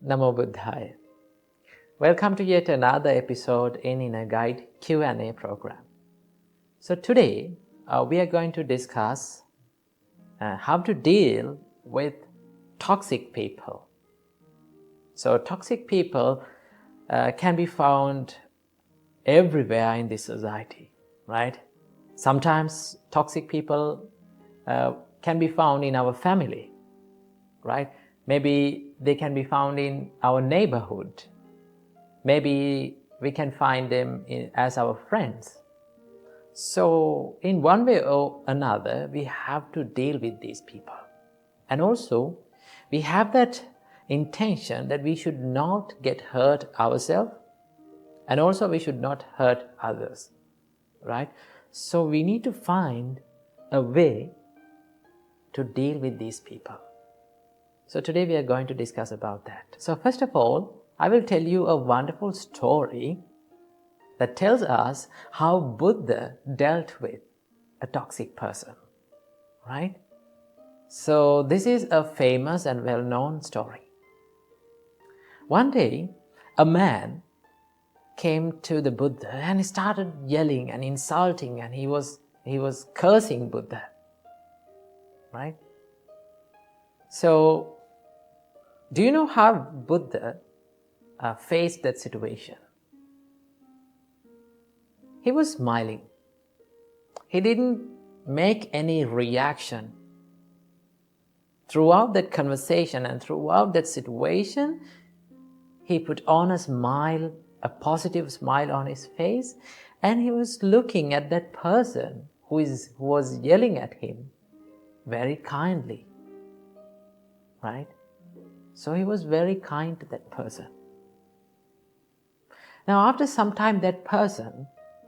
Namo Buddhaya. Welcome to yet another episode in Inner Guide Q&A program. So today we are going to discuss how to deal with toxic people. So toxic people can be found everywhere in this society, right? Sometimes toxic people can be found in our family, right? Maybe they can be found in our neighborhood. Maybe we can find them as our friends. So in one way or another, we have to deal with these people. And also, we have that intention that we should not get hurt ourselves, and also we should not hurt others, right? So we need to find a way to deal with these people. So today we are going to discuss about that. So first of all, I will tell you a wonderful story that tells us how Buddha dealt with a toxic person, right? So this is a famous and well-known story. One day, a man came to the Buddha and he started yelling and insulting, and he was cursing Buddha, right? So, do you know how Buddha faced that situation? He was smiling. He didn't make any reaction. Throughout that conversation and throughout that situation, he put on a smile, a positive smile on his face, and he was looking at that person who was yelling at him very kindly, right? So he was very kind to that person. Now after some time, that person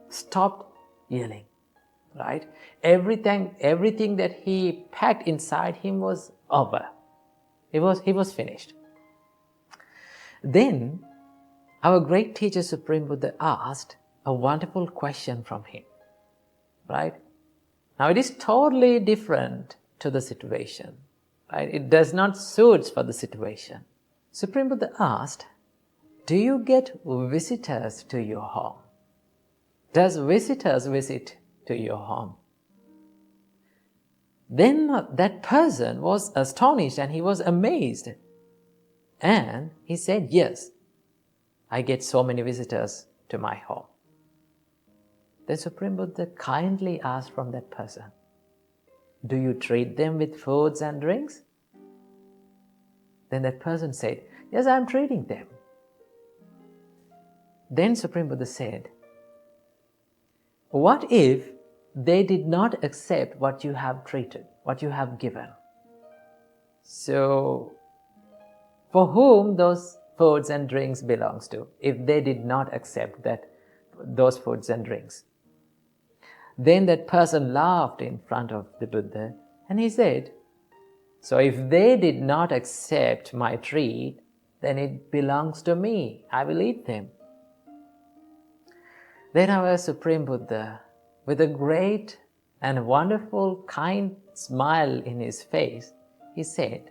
stopped yelling, right? Everything that he packed inside him was over. He was finished. Then our great teacher Supreme Buddha asked a wonderful question from him, right? Now it is totally different to the situation, right? It does not suit for the situation. Supreme Buddha asked, do you get visitors to your home? Does visitors visit to your home? Then that person was astonished and he was amazed. And he said, yes, I get so many visitors to my home. Then Supreme Buddha kindly asked from that person, do you treat them with foods and drinks? Then that person said, yes, I am treating them. Then Supreme Buddha said, what if they did not accept what you have treated, what you have given? So, for whom those foods and drinks belongs to, if they did not accept those foods and drinks? Then that person laughed in front of the Buddha and he said, so if they did not accept my treat, then it belongs to me. I will eat them. Then our Supreme Buddha, with a great and wonderful kind smile in his face, he said,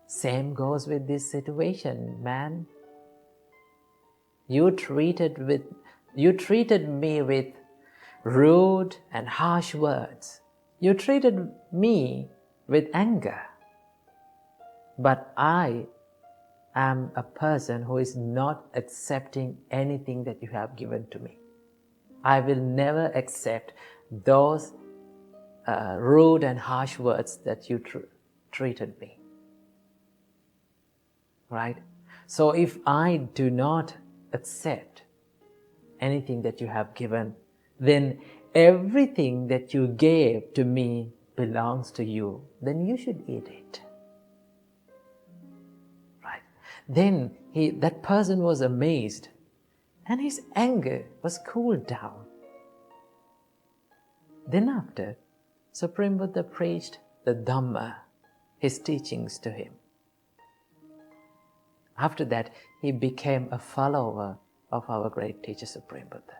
same goes with this situation, man. You treated me with rude and harsh words. You treated me with anger. But I am a person who is not accepting anything that you have given to me. I will never accept those rude and harsh words that you treated me. Right? So if I do not accept anything that you have given, then everything that you gave to me belongs to you. Then you should eat it. Right? Then that person was amazed and his anger was cooled down. Then after, Supreme Buddha preached the Dhamma, his teachings to him. After that, he became a follower of our great teacher Supreme Buddha.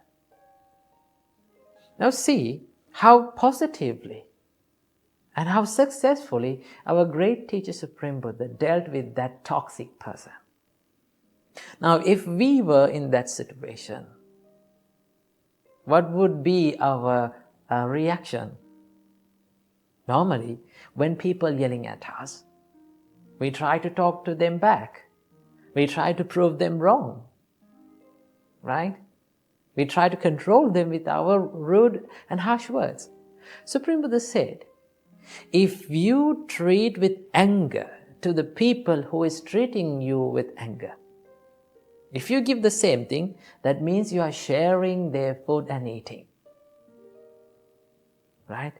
Now see how positively and how successfully our great teacher Supreme Buddha dealt with that toxic person. Now, if we were in that situation, what would be our reaction? Normally, when people yelling at us, we try to talk to them back. We try to prove them wrong, right? We try to control them with our rude and harsh words. Supreme Buddha said, if you treat with anger to the people who is treating you with anger, if you give the same thing, that means you are sharing their food and eating, right?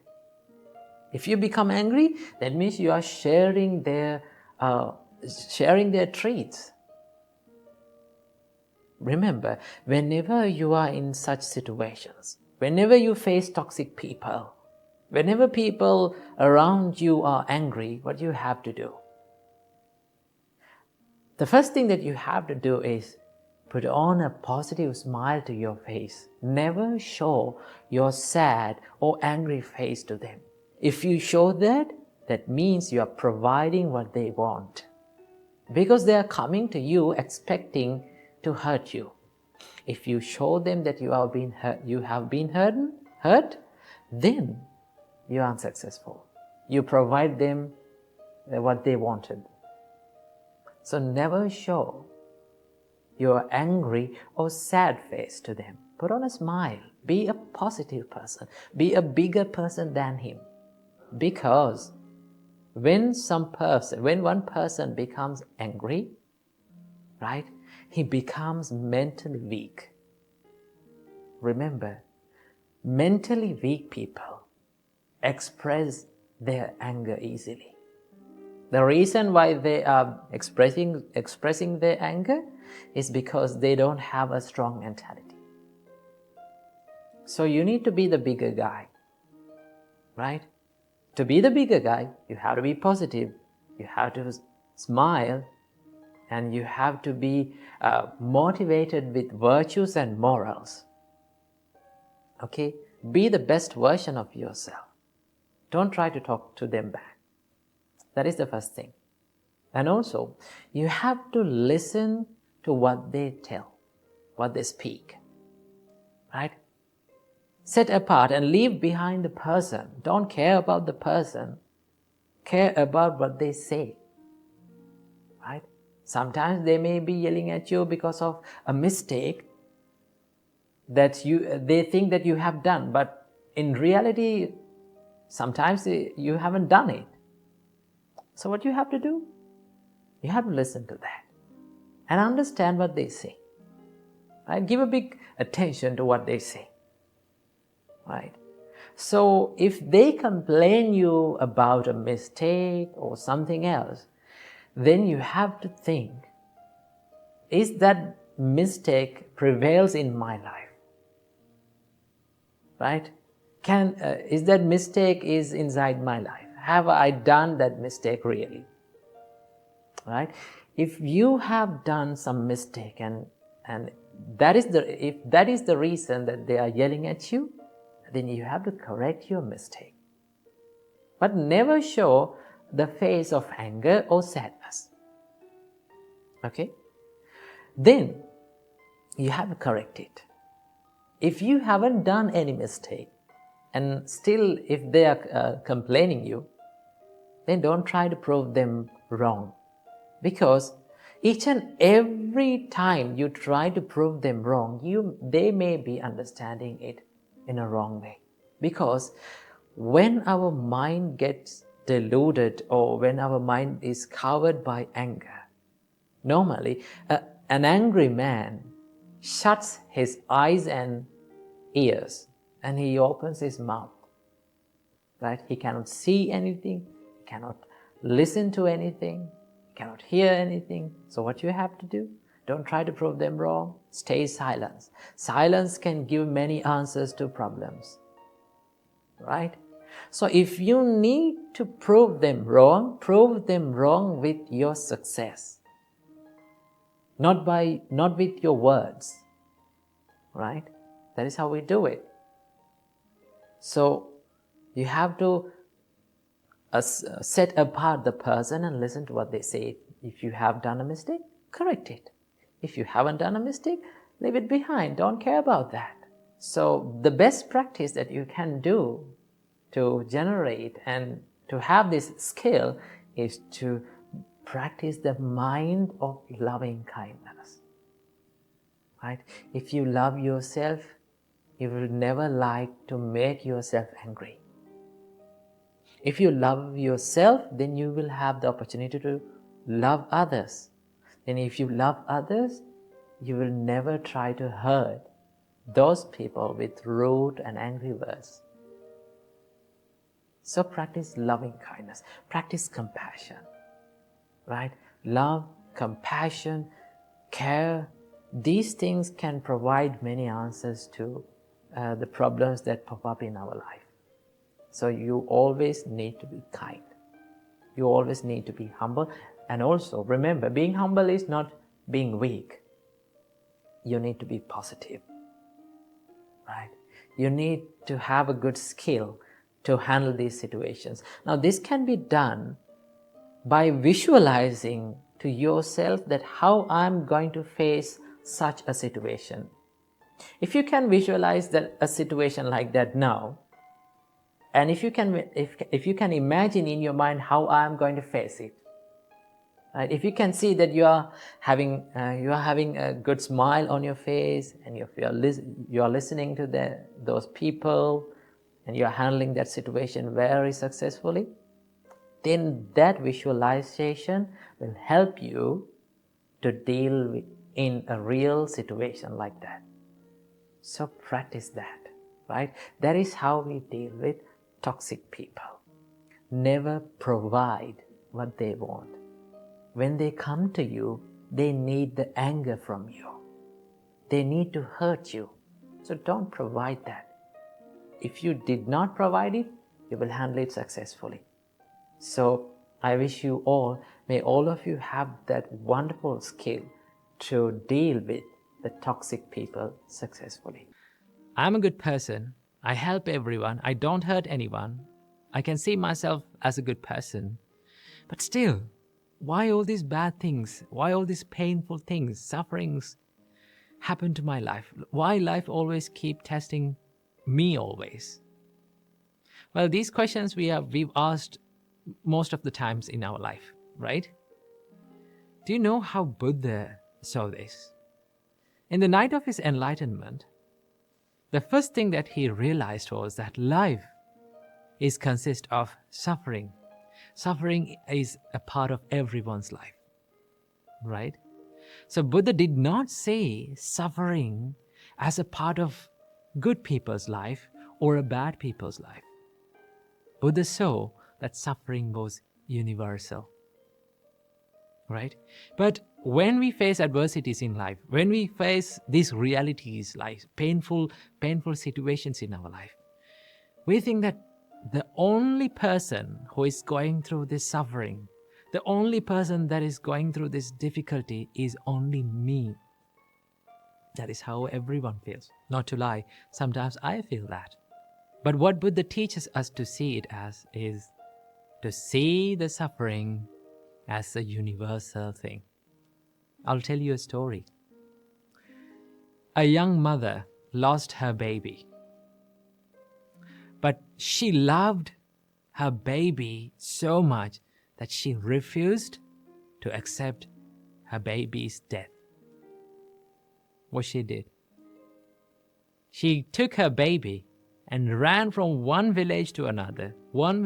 If you become angry, that means you are sharing their treats. Remember, whenever you are in such situations, whenever you face toxic people, whenever people around you are angry, what you have to do? The first thing that you have to do is put on a positive smile to your face. Never show your sad or angry face to them. If you show that, that means you are providing what they want. Because they are coming to you expecting to hurt you. If you show them that you have been hurt, then you are unsuccessful. You provide them what they wanted. So never show your angry or sad face to them. Put on a smile. Be a positive person. Be a bigger person than him. Because when one person becomes angry, right, he becomes mentally weak. Remember, mentally weak people express their anger easily. The reason why they are expressing their anger is because they don't have a strong mentality. So you need to be the bigger guy, right? To be the bigger guy, you have to be positive, you have to smile, and you have to be motivated with virtues and morals. Okay? Be the best version of yourself. Don't try to talk to them back. That is the first thing. And also, you have to listen to what they tell, what they speak. Right? Set apart and leave behind the person. Don't care about the person. Care about what they say. Right? Sometimes they may be yelling at you because of a mistake that they think that you have done, but in reality, sometimes you haven't done it. So what you have to do? You have to listen to that and understand what they say. Right? Give a big attention to what they say. Right? So if they complain you about a mistake or something else, then you have to think, is that mistake prevails in my life? Right? Is that mistake is inside my life? Have I done that mistake really? Right? If you have done some mistake and if that is the reason that they are yelling at you, then you have to correct your mistake. But never show the face of anger or sadness. Okay? Then you have to correct it. If you haven't done any mistake, and still if they are complaining you, then don't try to prove them wrong. Because each and every time you try to prove them wrong, they may be understanding it in a wrong way. Because when our mind gets deluded or when our mind is covered by anger, normally an angry man shuts his eyes and ears and he opens his mouth. Right? He cannot see anything, he cannot listen to anything, he cannot hear anything. So what you have to do? Don't try to prove them wrong. Stay silent. Silence can give many answers to problems. Right? So if you need to prove them wrong with your success. Not with your words. Right? That is how we do it. So you have to set apart the person and listen to what they say. If you have done a mistake, correct it. If you haven't done a mistake, leave it behind. Don't care about that. So the best practice that you can do to generate and to have this skill is to practice the mind of loving kindness. Right? If you love yourself, you will never like to make yourself angry. If you love yourself, then you will have the opportunity to love others. And if you love others, you will never try to hurt those people with rude and angry words. So practice loving kindness, practice compassion, right? Love, compassion, care, these things can provide many answers to the problems that pop up in our life. So you always need to be kind. You always need to be humble. And also remember, being humble is not being weak. You need to be positive, right? You need to have a good skill to handle these situations. Now this can be done by visualizing to yourself that how I'm going to face such a situation. If you can visualize that a situation like that now, and if you can imagine in your mind how I'm going to face it, right? If you can see that you are having a good smile on your face, and you are listening to those people, and you are handling that situation very successfully, then that visualization will help you to deal in a real situation like that. So practice that, right? That is how we deal with toxic people. Never provide what they want. When they come to you, they need the anger from you. They need to hurt you. So don't provide that. If you did not provide it, you will handle it successfully. So I wish you all, may all of you have that wonderful skill to deal with the toxic people successfully. I'm a good person. I help everyone. I don't hurt anyone. I can see myself as a good person. But still, why all these bad things? Why all these painful things, sufferings happen to my life? Why life always keep testing me always? Well, these questions we've asked most of the times in our life, right? Do you know how Buddha saw this? In the night of his enlightenment, the first thing that he realized was that life consists of suffering. Suffering is a part of everyone's life, right? So Buddha did not say suffering as a part of good people's life or a bad people's life. Buddha saw that suffering was universal, right? But when we face adversities in life, when we face these realities like painful situations in our life, we think that the only person who is going through this suffering, the only person that is going through this difficulty is only me. That is how everyone feels. Not to lie, sometimes I feel that. But what Buddha teaches us to see it as is to see the suffering as a universal thing. I'll tell you a story. A young mother lost her baby. But she loved her baby so much that she refused to accept her baby's death. What she did? She took her baby and ran from one village to another, one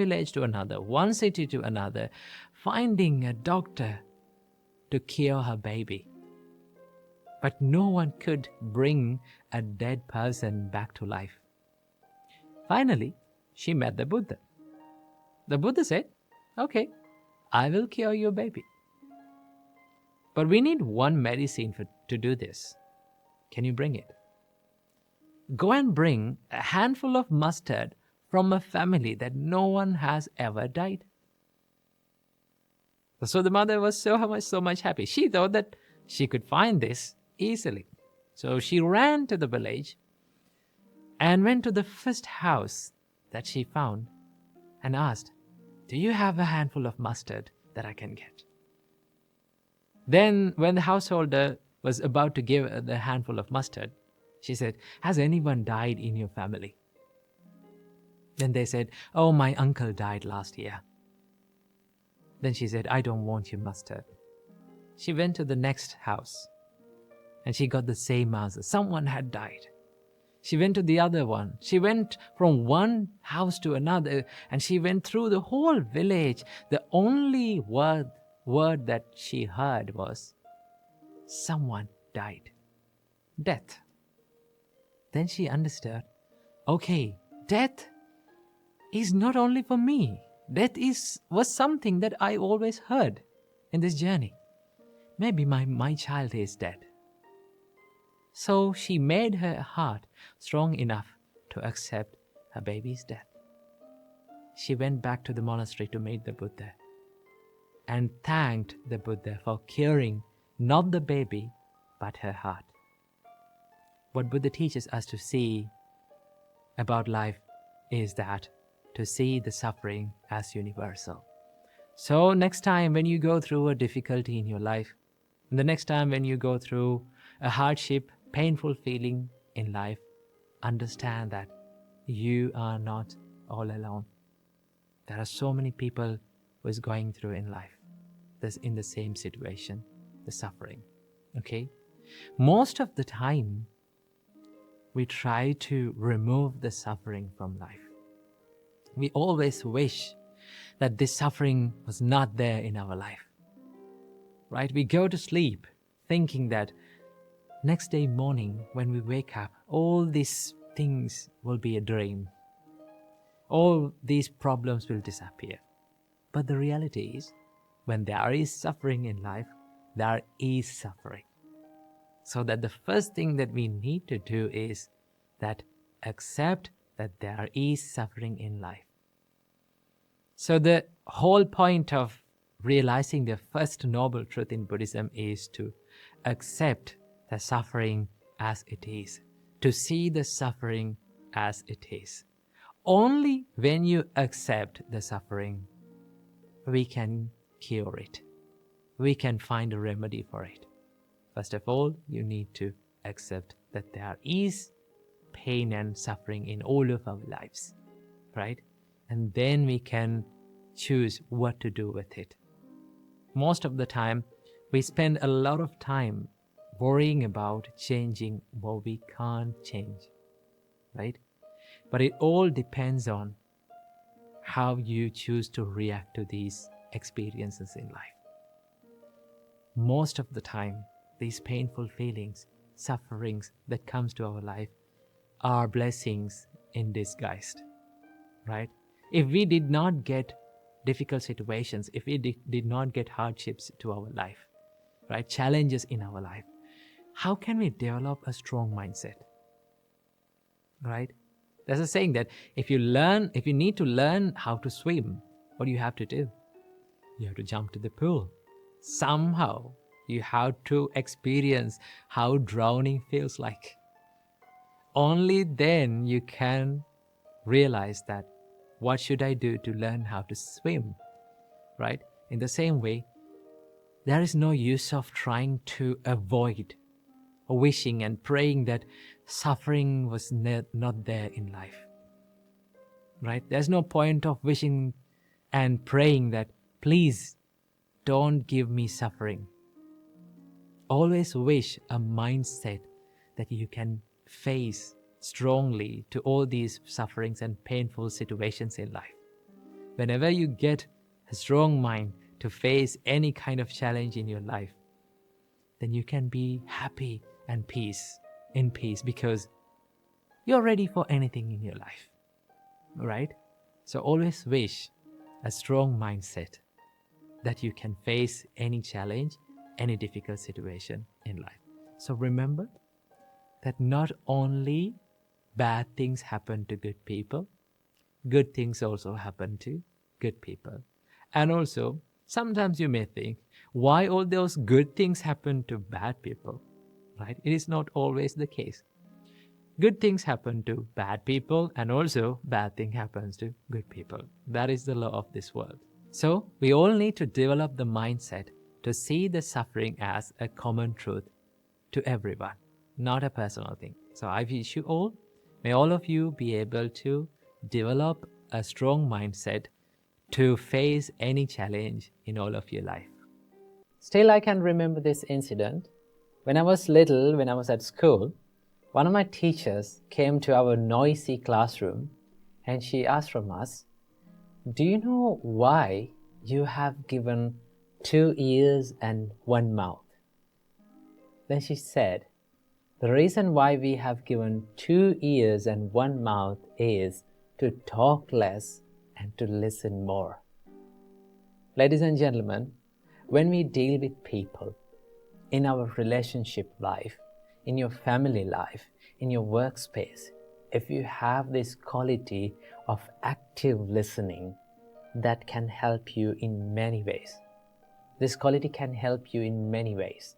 city to another, finding a doctor to cure her baby. But no one could bring a dead person back to life. Finally, she met the Buddha. The Buddha said, "Okay, I will cure your baby. But we need one medicine to do this. Can you bring it? Go and bring a handful of mustard from a family that no one has ever died." So the mother was so much happy. She thought that she could find this easily. So she ran to the village and went to the first house that she found and asked, do you have a handful of mustard that I can get? Then when the householder was about to give the handful of mustard, she said, has anyone died in your family? Then they said, oh, my uncle died last year. Then she said, I don't want your mustard. She went to the next house and she got the same answer. Someone had died. She went to the other one. She went from one house to another and she went through the whole village. The only word that she heard was, someone died. Death. Then she understood, okay, death is not only for me. Death was something that I always heard in this journey. Maybe my child is dead. So she made her heart strong enough to accept her baby's death. She went back to the monastery to meet the Buddha and thanked the Buddha for curing not the baby, but her heart. What Buddha teaches us to see about life is that to see the suffering as universal. So next time when you go through a difficulty in your life, and the next time when you go through a hardship, painful feeling in life, understand that you are not all alone. There are so many people who is going through in life that's in the same situation, the suffering. Okay? Most of the time, we try to remove the suffering from life. We always wish that this suffering was not there in our life. Right? We go to sleep thinking that next day morning when we wake up, all these things will be a dream. All these problems will disappear. But the reality is, when there is suffering in life, there is suffering. So that the first thing that we need to do is that accept that there is suffering in life. So the whole point of realizing the first noble truth in Buddhism is to accept the suffering as it is, to see the suffering as it is. Only when you accept the suffering, we can cure it. We can find a remedy for it. First of all, you need to accept that there is pain and suffering in all of our lives, right? And then we can choose what to do with it. Most of the time, we spend a lot of time worrying about changing what we can't change, right? But it all depends on how you choose to react to these experiences in life. Most of the time, these painful feelings, sufferings that comes to our life are blessings in disguise, right? If we did not get difficult situations, if we did not get hardships to our life, right, challenges in our life, how can we develop a strong mindset, right? There's a saying that if you need to learn how to swim, what do you have to do? You have to jump to the pool. Somehow, you have to experience how drowning feels like. Only then you can realize that what should I do to learn how to swim, right? In the same way, there is no use of trying to avoid or wishing and praying that suffering was not there in life, right? There's no point of wishing and praying that, please don't give me suffering. Always wish a mindset that you can face strongly to all these sufferings and painful situations in life. Whenever you get a strong mind to face any kind of challenge in your life, then you can be happy and in peace, because you're ready for anything in your life, right? So always wish a strong mindset that you can face any challenge, any difficult situation in life. So remember that not only bad things happen to good people, good things also happen to good people. And also, sometimes you may think, why all those good things happen to bad people, right? It is not always the case. Good things happen to bad people, and also bad thing happens to good people. That is the law of this world. So we all need to develop the mindset to see the suffering as a common truth to everyone, not a personal thing. So I wish you all, may all of you be able to develop a strong mindset to face any challenge in all of your life. Still, I can remember this incident. When I was little, when I was at school, one of my teachers came to our noisy classroom and she asked from us, "Do you know why you have given 2 ears and 1 mouth?" Then she said, "The reason why we have given 2 ears and 1 mouth is to talk less and to listen more." Ladies and gentlemen, when we deal with people in our relationship life, in your family life, in your workspace, if you have this quality of active listening, that can help you in many ways. This quality can help you in many ways.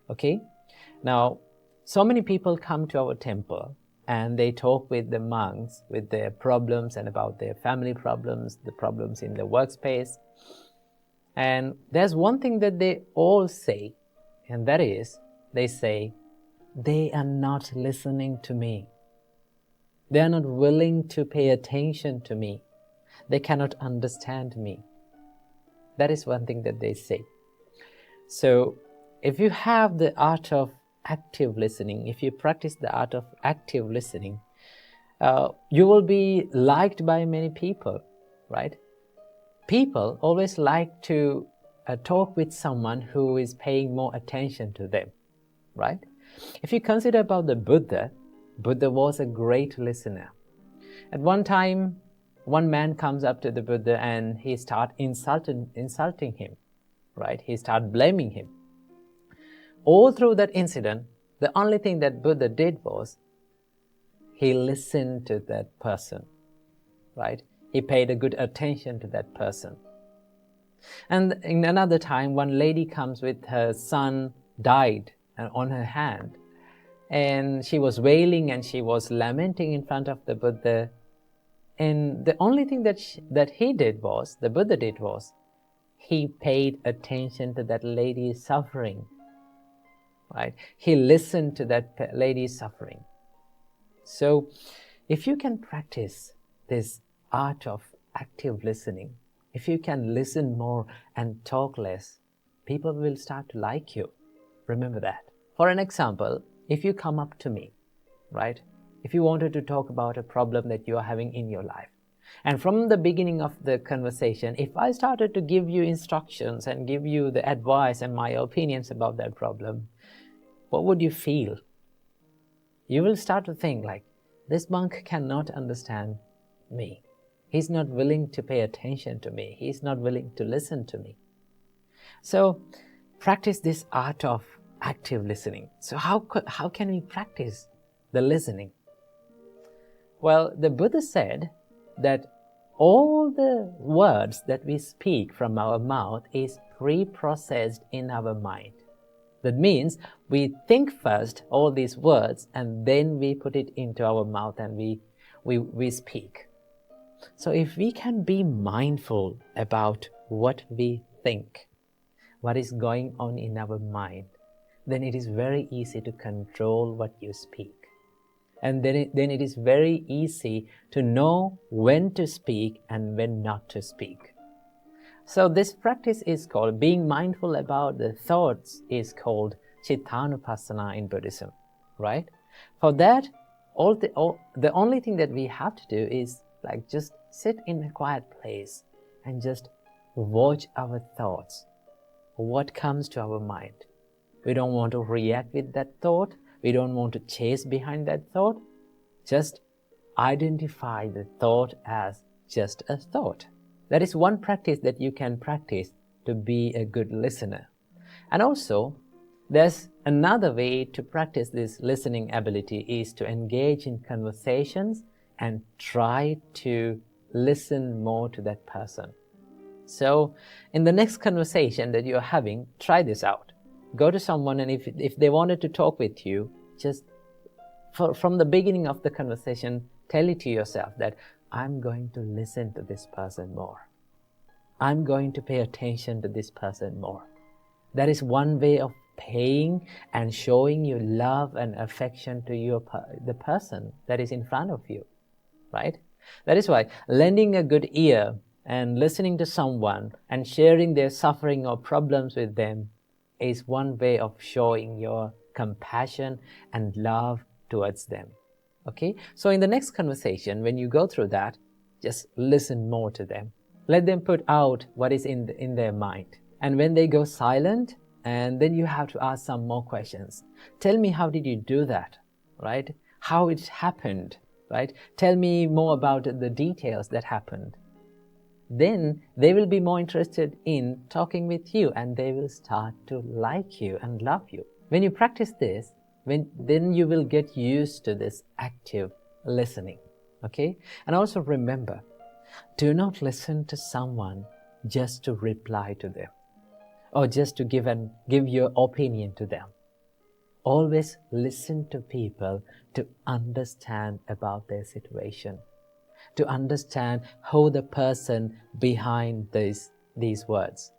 Okay? Now, so many people come to our temple and they talk with the monks with their problems and about their family problems, the problems in the workspace. And there's one thing that they all say, and that is, they say, they are not listening to me. They are not willing to pay attention to me. They cannot understand me. That is one thing that they say. So, if you have the art of active listening, if you practice the art of active listening, you will be liked by many people, right? People always like to talk with someone who is paying more attention to them, right? If you consider about the Buddha, Buddha was a great listener. At one time, one man comes up to the Buddha and he starts insulting him, right? He starts blaming him. All through that incident, the only thing that Buddha did was he listened to that person, right? He paid a good attention to that person. And in another time, one lady comes with her son died on her hand, and she was wailing and she was lamenting in front of the Buddha. And the only thing that the Buddha did was, he paid attention to that lady's suffering, right? He listened to that lady's suffering. So, if you can practice this art of active listening, if you can listen more and talk less, people will start to like you. Remember that. For an example, if you come up to me, right? If you wanted to talk about a problem that you are having in your life, and from the beginning of the conversation, if I started to give you instructions and give you the advice and my opinions about that problem, what would you feel? You will start to think like, this monk cannot understand me. He's not willing to pay attention to me. He's not willing to listen to me. So, practice this art of active listening. So how can we practice the listening? Well, the Buddha said that all the words that we speak from our mouth is pre-processed in our mind. That means we think first all these words and then we put it into our mouth and we speak. So if we can be mindful about what we think, what is going on in our mind, then it is very easy to control what you speak. And then it is very easy to know when to speak and when not to speak. So this practice is called, being mindful about the thoughts is called Chittanupassana in Buddhism, right? For that, the only thing that we have to do is like just sit in a quiet place and just watch our thoughts, what comes to our mind. We don't want to react with that thought. We don't want to chase behind that thought. Just identify the thought as just a thought. That is one practice that you can practice to be a good listener. And also, there's another way to practice this listening ability is to engage in conversations and try to listen more to that person. So, in the next conversation that you're having, try this out. Go to someone and if they wanted to talk with you, just from the beginning of the conversation, tell it to yourself that I'm going to listen to this person more. I'm going to pay attention to this person more. That is one way of paying and showing your love and affection to the person that is in front of you, right? That is why lending a good ear and listening to someone and sharing their suffering or problems with them is one way of showing your compassion and love towards them. Okay? So in the next conversation, when you go through that, just listen more to them. Let them put out what is in their mind. And when they go silent, and then you have to ask some more questions. Tell me, how did you do that? Right? How it happened? Right? Tell me more about the details that happened. Then they will be more interested in talking with you, and they will start to like you and love you. When you practice this, then you will get used to this active listening. Okay? And also remember, do not listen to someone just to reply to them or just to give your opinion to them. Always listen to people to understand about their situation, to understand who the person behind these words,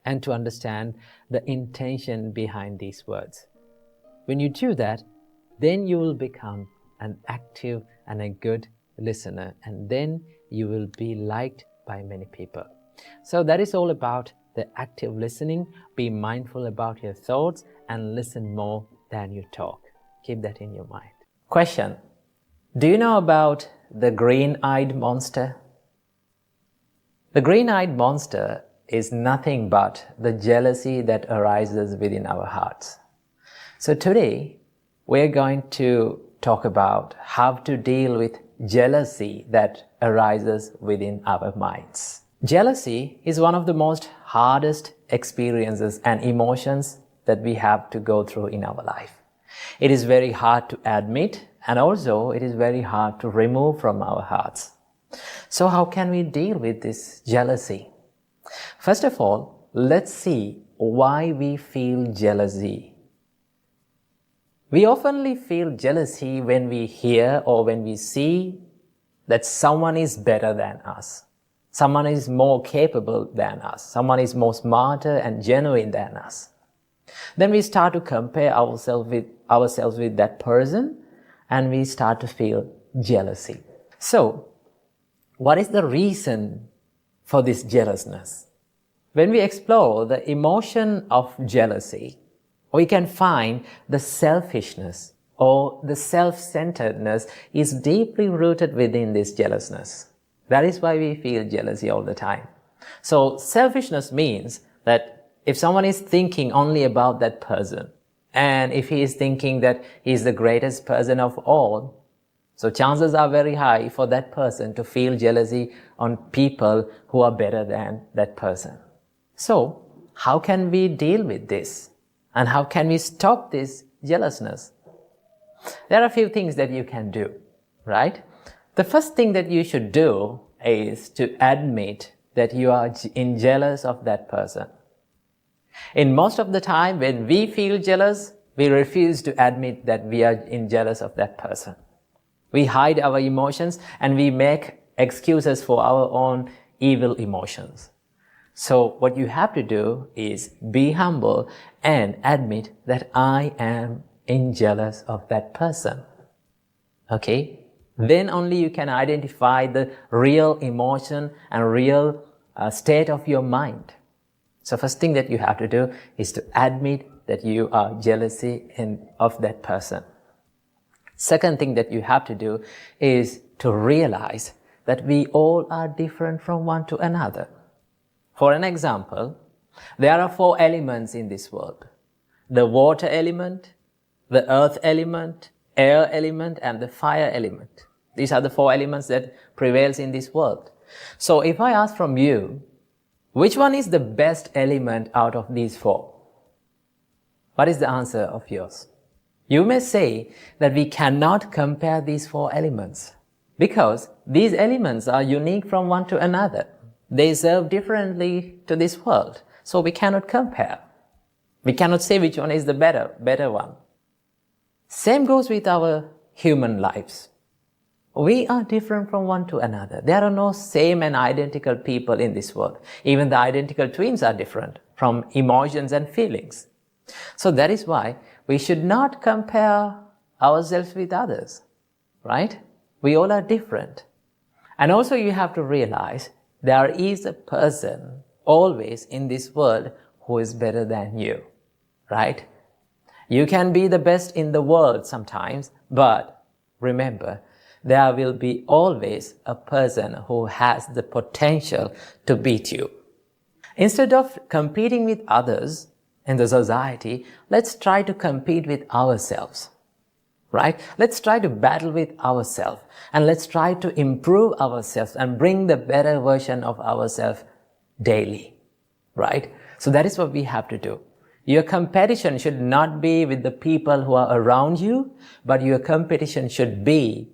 and to understand the intention behind these words. When you do that, then you will become an active and a good listener, and then you will be liked by many people. So that is all about the active listening. Be mindful about your thoughts and listen more than you talk. Keep that in your mind. Question: do you know about the green-eyed monster? The green-eyed monster is nothing but the jealousy that arises within our hearts. So today, we're going to talk about how to deal with jealousy that arises within our minds. Jealousy is one of the most hardest experiences and emotions that we have to go through in our life. It is very hard to admit, and also it is very hard to remove from our hearts. So how can we deal with this jealousy? First of all, let's see why we feel jealousy. We often feel jealousy when we hear or when we see that someone is better than us. Someone is more capable than us. Someone is more smarter and genuine than us. Then we start to compare ourselves with that person, and we start to feel jealousy. So, what is the reason for this jealousness? When we explore the emotion of jealousy, we can find the selfishness or the self-centeredness is deeply rooted within this jealousness. That is why we feel jealousy all the time. So selfishness means that if someone is thinking only about that person, and if he is thinking that he is the greatest person of all, so chances are very high for that person to feel jealousy on people who are better than that person. So, how can we deal with this? And how can we stop this jealousness? There are a few things that you can do, right? The first thing that you should do is to admit that you are jealous of that person. In most of the time, when we feel jealous, we refuse to admit that we are jealous of that person. We hide our emotions and we make excuses for our own evil emotions. So what you have to do is be humble and admit that I am jealous of that person. Okay? Then only you can identify the real emotion and real state of your mind. So first thing that you have to do is to admit that you are jealousy of that person. Second thing that you have to do is to realize that we all are different from one to another. For an example, there are 4 elements in this world: the water element, the earth element, air element, and the fire element. These are the 4 elements that prevails in this world. So if I ask from you, which one is the best element out of these 4? What is the answer of yours? You may say that we cannot compare these 4 elements because these elements are unique from one to another. They serve differently to this world, so we cannot compare. We cannot say which one is the better one. Same goes with our human lives. We are different from one to another. There are no same and identical people in this world. Even the identical twins are different from emotions and feelings. So that is why we should not compare ourselves with others, right? We all are different. And also you have to realize there is a person always in this world who is better than you, right? You can be the best in the world sometimes, but remember, there will be always a person who has the potential to beat you. Instead of competing with others in the society, let's try to compete with ourselves, right? Let's try to battle with ourselves and let's try to improve ourselves and bring the better version of ourselves daily, right? So that is what we have to do. Your competition should not be with the people who are around you, but your competition should be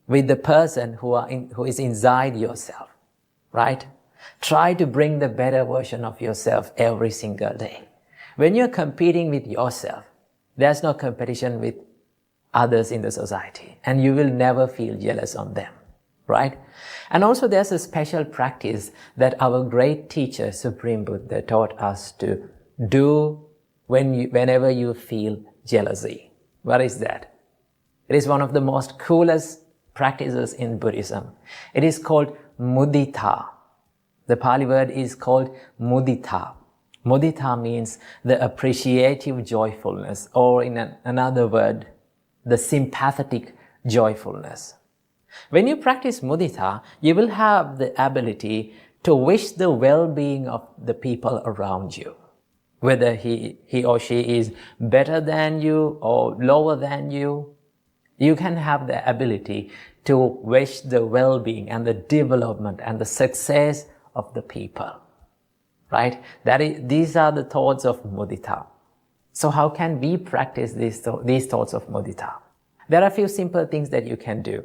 with the person who is inside yourself, right? Try to bring the better version of yourself every single day. When you're competing with yourself, there's no competition with others in the society, and you will never feel jealous on them, right? And also there's a special practice that our great teacher, Supreme Buddha, taught us to do whenever you feel jealousy. What is that? It is one of the most coolest practices in Buddhism. It is called mudita. The Pali word is called mudita. Mudita means the appreciative joyfulness, or in another word, the sympathetic joyfulness. When you practice mudita, you will have the ability to wish the well-being of the people around you. Whether he or she is better than you or lower than you, you can have the ability to wish the well-being and the development and the success of the people, right? These are the thoughts of mudita. So how can we practice these thoughts of mudita? There are a few simple things that you can do,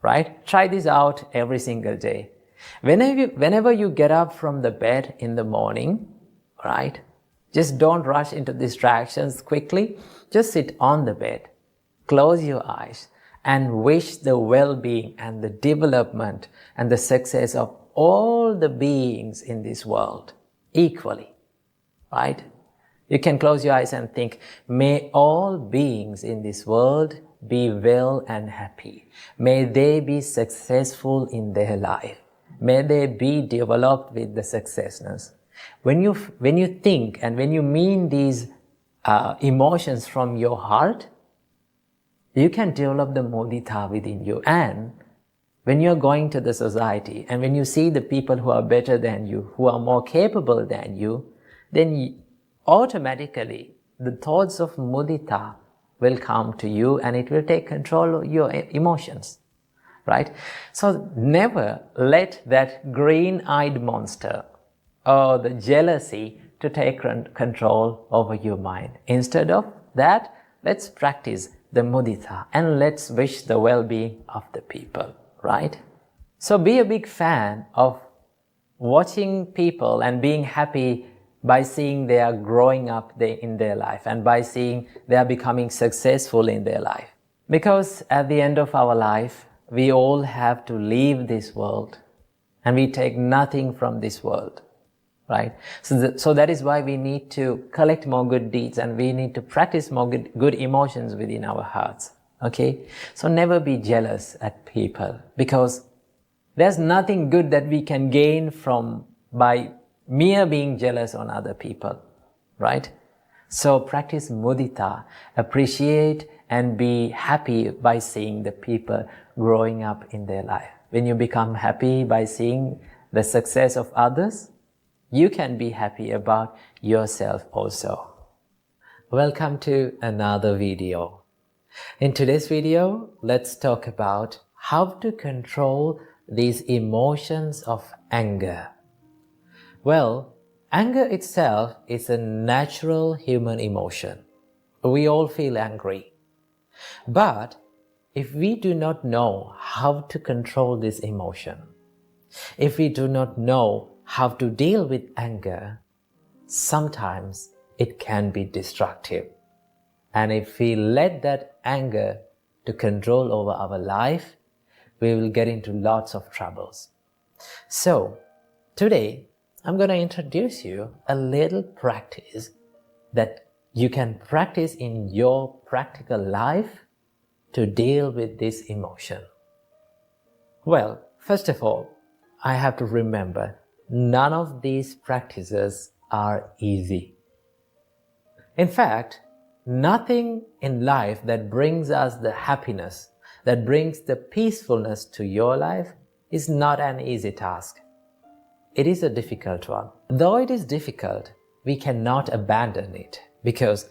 right? Try this out every single day. Whenever you get up from the bed in the morning, right? Just don't rush into distractions quickly. Just sit on the bed, close your eyes, and wish the well-being and the development and the success of all the beings in this world equally, right? You can close your eyes and think, may all beings in this world be well and happy. May they be successful in their life. May they be developed with the successness. When you think and when you mean these emotions from your heart, you can develop the mudita within you. And when you're going to the society and when you see the people who are better than you, who are more capable than you, then automatically the thoughts of mudita will come to you and it will take control of your emotions, right? So never let that green-eyed monster or the jealousy to take control over your mind. Instead of that, let's practice the mudita and let's wish the well-being of the people, right? So be a big fan of watching people and being happy by seeing they are growing up in their life and by seeing they are becoming successful in their life. Because at the end of our life, we all have to leave this world and we take nothing from this world, right? So that is why we need to collect more good deeds and we need to practice more good emotions within our hearts, okay? So never be jealous at people because there's nothing good that we can gain by mere being jealous on other people, right? So practice mudita, appreciate and be happy by seeing the people growing up in their life. When you become happy by seeing the success of others, you can be happy about yourself also. Welcome to another video. In today's video, let's talk about how to control these emotions of anger. Well, anger itself is a natural human emotion. We all feel angry. But if we do not know how to control this emotion, if we do not know how to deal with anger, sometimes it can be destructive. And if we let that anger to control over our life, we will get into lots of troubles. So, today, I'm going to introduce you a little practice that you can practice in your practical life to deal with this emotion. Well, first of all, I have to remember, none of these practices are easy. In fact, nothing in life that brings us the happiness, that brings the peacefulness to your life is not an easy task. It is a difficult one. Though it is difficult, we cannot abandon it because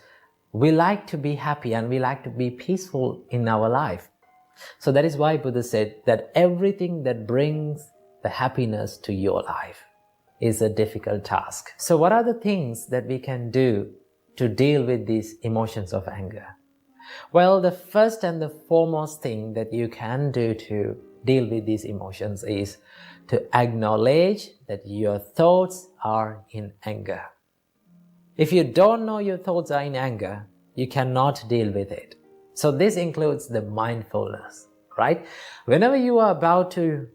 we like to be happy and we like to be peaceful in our life. So that is why Buddha said that everything that brings the happiness to your life is a difficult task. So what are the things that we can do to deal with these emotions of anger? Well, the first and the foremost thing that you can do to deal with these emotions is to acknowledge that your thoughts are in anger. If you don't know your thoughts are in anger, you cannot deal with it. So this includes the mindfulness, right? Whenever you are about to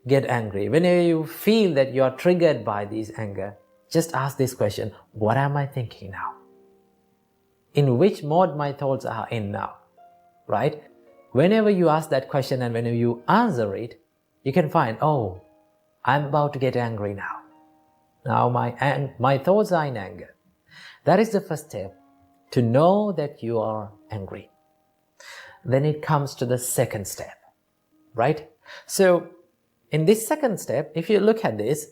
get angry, whenever you feel that you are triggered by this anger, just ask this question, what am I thinking now? In which mode my thoughts are in now, right? Whenever you ask that question and whenever you answer it, you can find, oh, I'm about to get angry now. Now my thoughts are in anger. That is the first step, to know that you are angry. Then it comes to the second step, right? So in this second step, if you look at this,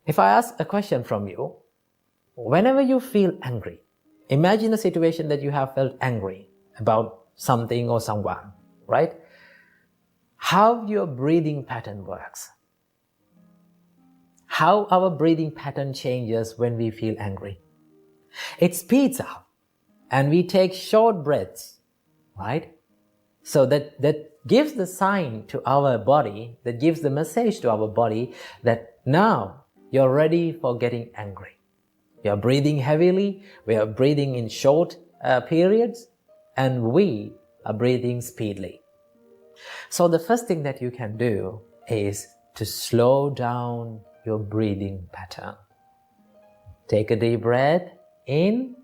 if I ask a question from you, whenever you feel angry, imagine a situation that you have felt angry about something or someone, right? How your breathing pattern works. How our breathing pattern changes when we feel angry. It speeds up and we take short breaths, right? So that gives the sign to our body, that gives the message to our body that now you're ready for getting angry. We are breathing heavily, we are breathing in short periods, and we are breathing speedily. So the first thing that you can do is to slow down your breathing pattern. Take a deep breath in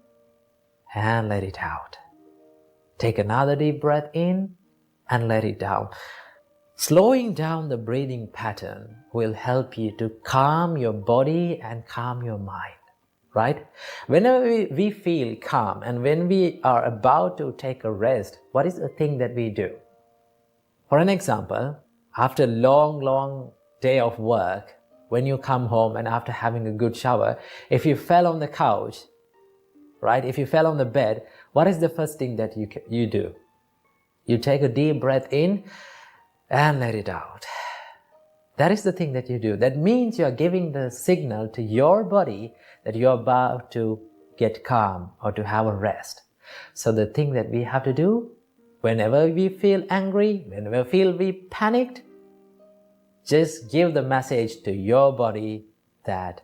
and let it out. Take another deep breath in and let it out. Slowing down the breathing pattern will help you to calm your body and calm your mind, right? Whenever we feel calm and when we are about to take a rest, what is the thing that we do? For an example, after a long day of work, when you come home and after having a good shower, if you fell on the couch, right? If you fell on the bed, what is the first thing that you do? You take a deep breath in and let it out. That is the thing that you do. That means you are giving the signal to your body that you are about to get calm or to have a rest. So the thing that we have to do, whenever we feel angry, whenever we feel we panicked, just give the message to your body that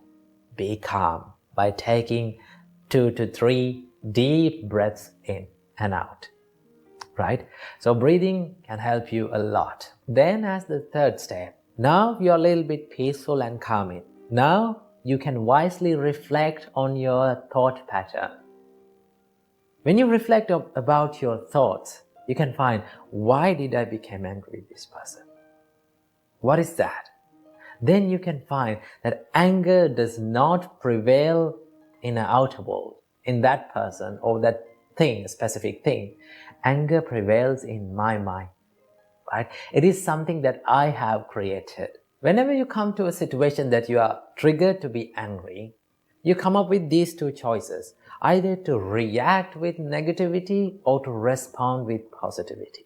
be calm by taking 2 to 3 deep breaths in and out, right? So breathing can help you a lot. Then as the third step, now you're a little bit peaceful and calming. Now you can wisely reflect on your thought pattern. When you reflect about your thoughts, you can find, why did I become angry with this person? What is that? Then you can find that anger does not prevail in the outer world, in that person or that thing, specific thing. Anger prevails in my mind, right? It is something that I have created. Whenever you come to a situation that you are triggered to be angry, you come up with these two choices, either to react with negativity or to respond with positivity.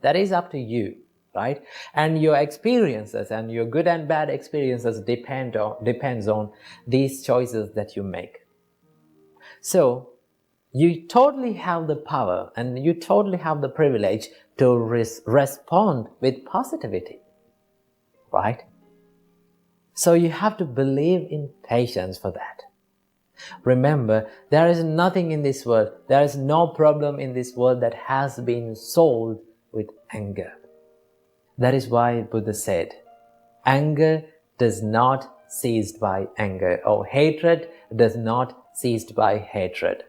That is up to you, right? And your experiences and your good and bad experiences depends on these choices that you make. So you totally have the power and you totally have the privilege to respond with positivity, right? So you have to believe in patience for that. Remember, there is nothing in this world, there is no problem in this world that has been solved with anger. That is why Buddha said, anger does not cease by anger, or hatred does not cease by hatred.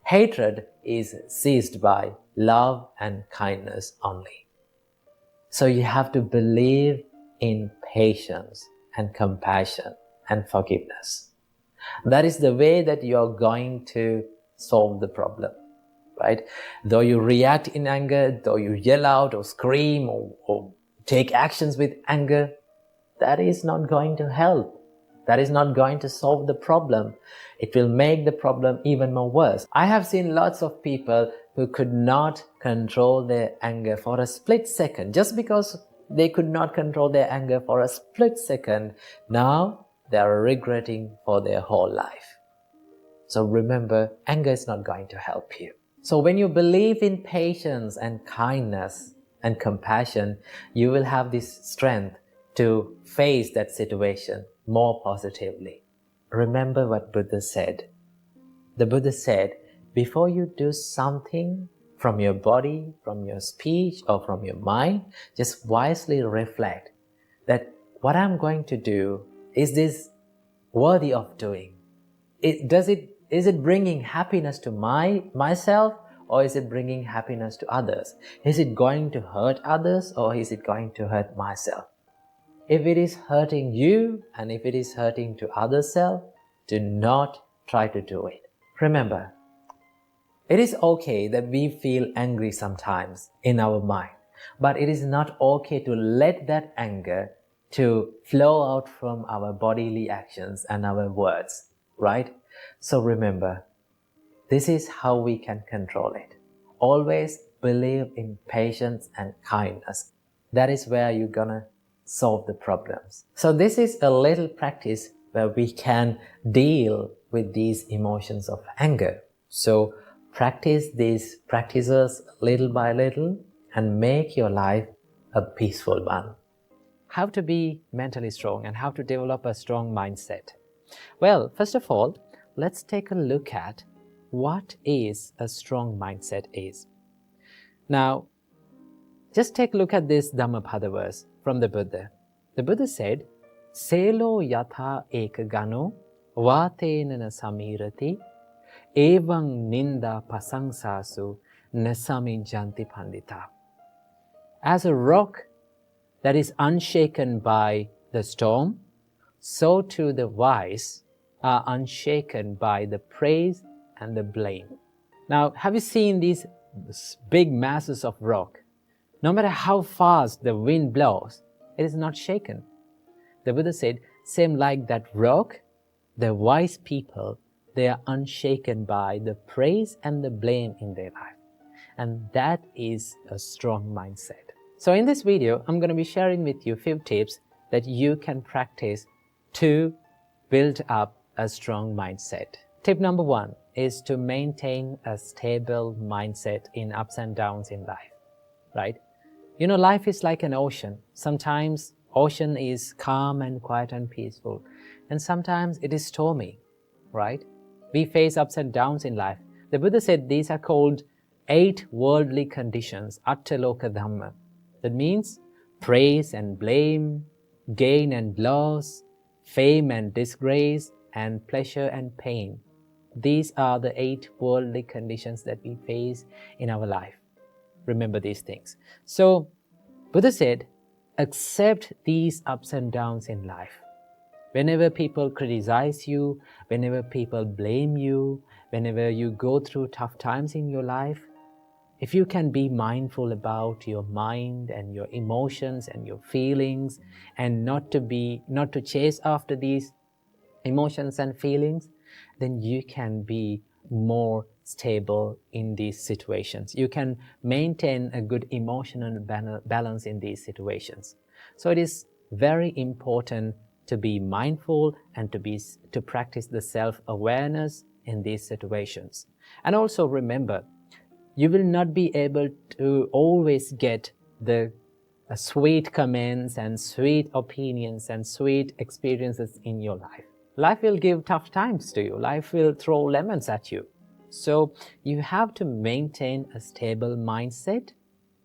Hatred is ceased by love and kindness only. So you have to believe in patience and compassion and forgiveness. That is the way that you are going to solve the problem, right? Though you react in anger, though you yell out or scream or take actions with anger, that is not going to help. That is not going to solve the problem. It will make the problem even more worse. I have seen lots of people who could not control their anger for a split second. Just because they could not control their anger for a split second, now they are regretting for their whole life. So remember, anger is not going to help you. So when you believe in patience and kindness and compassion, you will have this strength to face that situation more positively. Remember what Buddha said. The Buddha said, before you do something from your body, from your speech, or from your mind, just wisely reflect that what I'm going to do, is this worthy of doing? Is it bringing happiness to myself, or is it bringing happiness to others? Is it going to hurt others, or is it going to hurt myself? If it is hurting you and if it is hurting to other self, do not try to do it. Remember, it is okay that we feel angry sometimes in our mind, but it is not okay to let that anger to flow out from our bodily actions and our words, right? So remember, this is how we can control it. Always believe in patience and kindness. That is where you're gonna solve the problems. So this is a little practice where we can deal with these emotions of anger. So practice these practices little by little and make your life a peaceful one. How to be mentally strong and how to develop a strong mindset? Well, first of all, let's take a look at what is a strong mindset is. Now, just take a look at this Dhammapada verse from the Buddha. The Buddha said, Selo yatha ekagano vatenana samirati evang ninda pasangsasu nasami janti pandita. As a rock that is unshaken by the storm, so too the wise are unshaken by the praise and the blame. Now, have you seen these big masses of rock? No matter how fast the wind blows, it is not shaken. The Buddha said, same like that rock, the wise people, they are unshaken by the praise and the blame in their life. And that is a strong mindset. So in this video, I'm going to be sharing with you a few tips that you can practice to build up a strong mindset. Tip number 1 is to maintain a stable mindset in ups and downs in life, right? You know, life is like an ocean. Sometimes ocean is calm and quiet and peaceful, and sometimes it is stormy, right? We face ups and downs in life. The Buddha said these are called 8 worldly conditions, attaloka dhamma. That means praise and blame, gain and loss, fame and disgrace, and pleasure and pain. These are the 8 worldly conditions that we face in our life. Remember these things. So, Buddha said, accept these ups and downs in life. Whenever people criticize you, whenever people blame you, whenever you go through tough times in your life, if you can be mindful about your mind and your emotions and your feelings and not to chase after these emotions and feelings, then you can be more stable in these situations. You can maintain a good emotional balance in these situations. So it is very important to be mindful and to practice the self-awareness in these situations. And also remember, you will not be able to always get the sweet comments and sweet opinions and sweet experiences in your life. life will give tough times to you. Life will throw lemons at you. So you have to maintain a stable mindset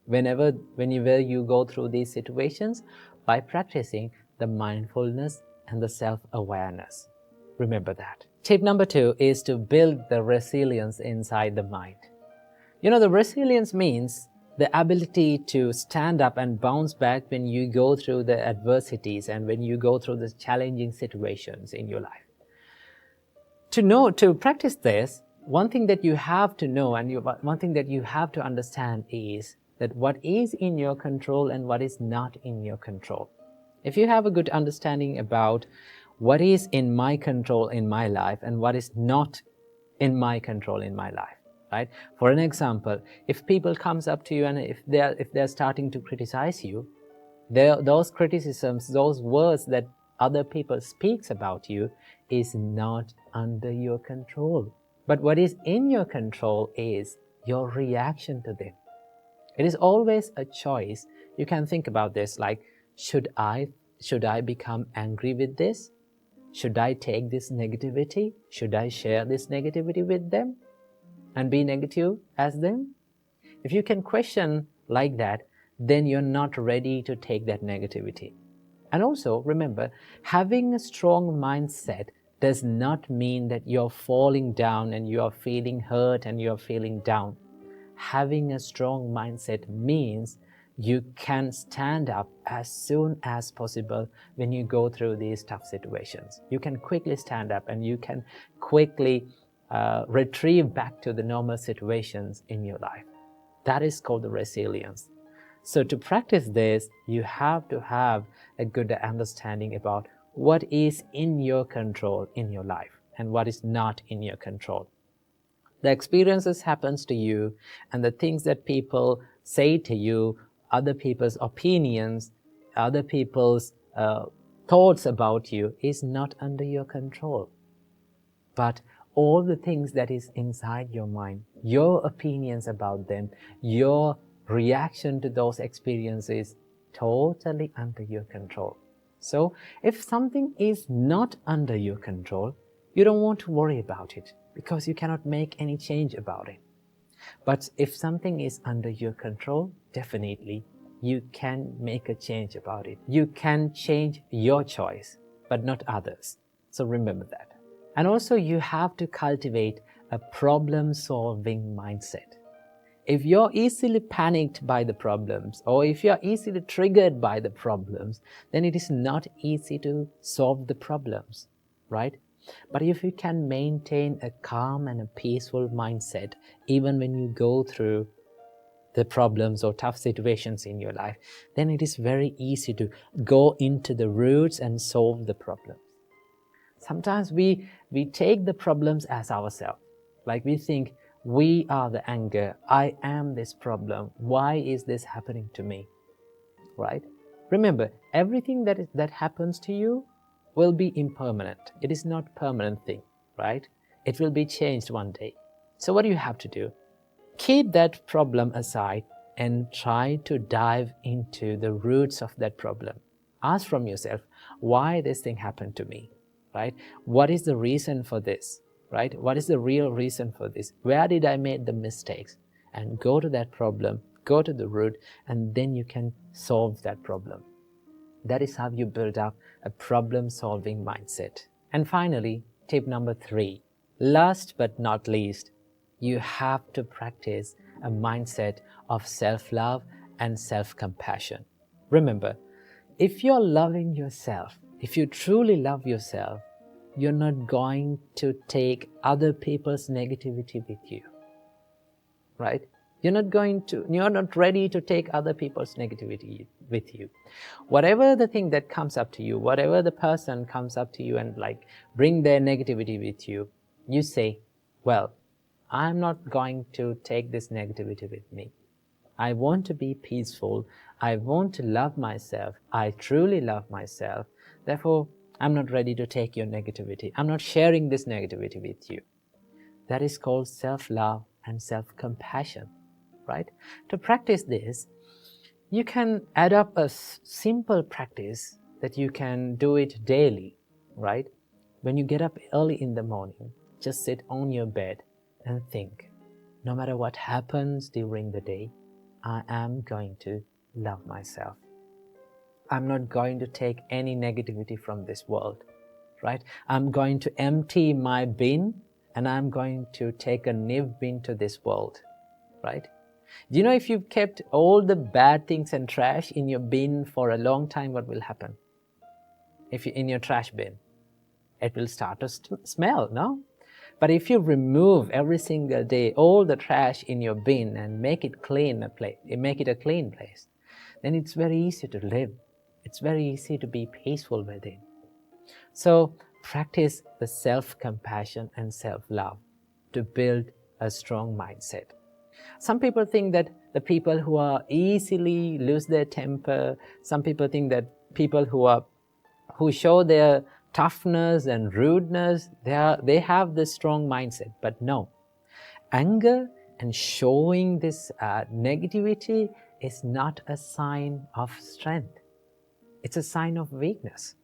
whenever you go through these situations by practicing the mindfulness and the self-awareness. Remember that. Tip number 2 is to build the resilience inside the mind. The resilience means the ability to stand up and bounce back when you go through the adversities and when you go through the challenging situations in your life. To practice this, one thing that you have to know and one thing that you have to understand is that what is in your control and what is not in your control. If you have a good understanding about what is in my control in my life and what is not in my control in my life, right? For an example, if people comes up to you and if they're starting to criticize you, those criticisms, those words that other people speaks about you is not under your control. But what is in your control is your reaction to them. It is always a choice. You can think about this like, should I become angry with this? Should I take this negativity? Should I share this negativity with them and be negative as them? If you can question like that, then you're not ready to take that negativity. And also, remember, having a strong mindset does not mean that you're falling down and you're feeling hurt and you're feeling down. Having a strong mindset means you can stand up as soon as possible when you go through these tough situations. You can quickly stand up and you can quickly retrieve back to the normal situations in your life. That is called the resilience. So to practice this, you have to have a good understanding about what is in your control in your life and what is not in your control. The experiences happens to you and the things that people say to you, other people's opinions, other people's thoughts about you is not under your control. But all the things that is inside your mind, your opinions about them, your reaction to those experiences, totally under your control. So if something is not under your control, you don't want to worry about it because you cannot make any change about it. But if something is under your control, definitely you can make a change about it. You can change your choice, but not others. So remember that. And also you have to cultivate a problem-solving mindset. If you're easily panicked by the problems, or if you're easily triggered by the problems, then it is not easy to solve the problems, right? But if you can maintain a calm and a peaceful mindset, even when you go through the problems or tough situations in your life, then it is very easy to go into the roots and solve the problems. Sometimes we take the problems as ourselves. Like we think, we are the anger, I am this problem, why is this happening to me, right? Remember, everything that happens to you will be impermanent. It is not a permanent thing, right? It will be changed one day. So what do you have to do? Keep that problem aside and try to dive into the roots of that problem. Ask from yourself, why this thing happened to me, right? What is the reason for this? Right? What is the real reason for this? Where did I make the mistakes? And go to that problem, go to the root, and then you can solve that problem. That is how you build up a problem-solving mindset. And finally, tip number 3. Last but not least, you have to practice a mindset of self-love and self-compassion. Remember, if you're loving yourself, if you truly love yourself, you're not going to take other people's negativity with you, right? You're not ready to take other people's negativity with you. Whatever the thing that comes up to you, whatever the person comes up to you and like bring their negativity with you, you say, well, I'm not going to take this negativity with me. I want to be peaceful. I want to love myself. I truly love myself. Therefore, I'm not ready to take your negativity. I'm not sharing this negativity with you. That is called self-love and self-compassion, right? To practice this, you can add up a simple practice that you can do it daily, right? when you get up early in the morning, just sit on your bed and think, no matter what happens during the day, I am going to love myself. I'm not going to take any negativity from this world, right? I'm going to empty my bin and I'm going to take a new bin to this world, right? Do you know if you've kept all the bad things and trash in your bin for a long time, what will happen? If you're in your trash bin, it will start to smell, no? But if you remove every single day all the trash in your bin and make it clean make it a clean place, then it's very easy to live. It's very easy to be peaceful within. So practice the self-compassion and self-love to build a strong mindset. Some people think that the people who are easily lose their temper, some people think that people who show their toughness and rudeness, they have this strong mindset. But no, anger and showing this negativity is not a sign of strength. It's a sign of weakness,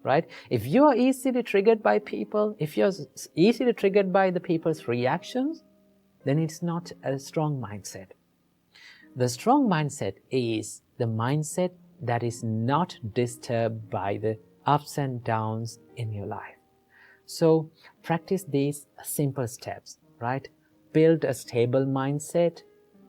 right? If you are easily triggered by people, if you're easily triggered by the people's reactions, then it's not a strong mindset. The strong mindset is the mindset that is not disturbed by the ups and downs in your life. So practice these simple steps, right? Build a stable mindset,